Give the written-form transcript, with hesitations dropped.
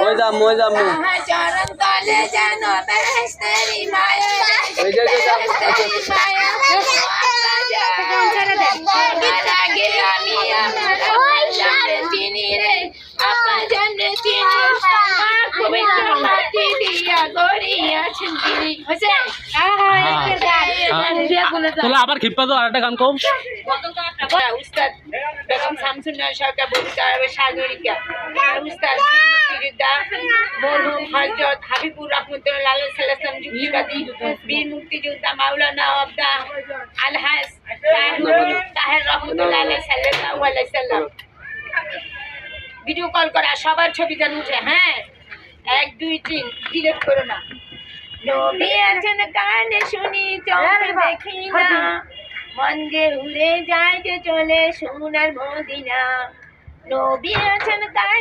ওই যাম চরণ তলে যেন বেহেশতেরি মায়া ওই যে আগে আমি আমার জানে চিনি রে আপা জানে চিনি পবিত্র মাটি দিয়া গড়িয়াছেন তিনি হইছে তাহলে আবার খিপ্পা তো আরেকটা গান কম। উস্তাদ বেগম শামসুন্নাহর সরকার বক্তব্য সাগরিকা উস্তাদ মুক্তিযোদ্ধা মরহুম হযরত হাবিবুর রহমতুল্লাহ আলাইহি সাল্লাম যুক্তিবাদী বীর মুক্তিযোদ্ধা মাওলানা আব্দা আলহাজ তাহের রহমতুল্লাহ আলাইহি সাল্লাম ভিডিও কল করা সবার ছবি যেন উঠে। হ্যাঁ 1 2 3 ডিলিট করো না। নবী আছেন কানে শুনি চোখে দেখি না মন যে উড়ে যায় যে চলে সোনার মদিনা। নবী আছেন কানে